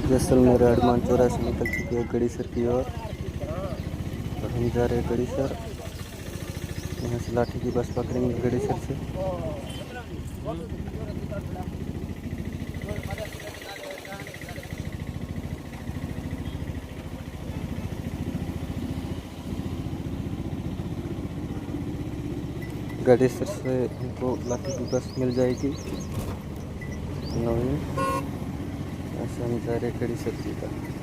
जैसलमेर हनुमान चौराहे से निकल चुकी है गड़ीसर की ओर और हम जा रहे हैं गड़ीसर। यहाँ से लाठी की बस पकड़ेंगे गड़ीसर से। गड़ीसर से हमको लाठी की बस मिल जाएगी नवी। ऐसे हम जा रहे हैं गड़ीसर की तरफ।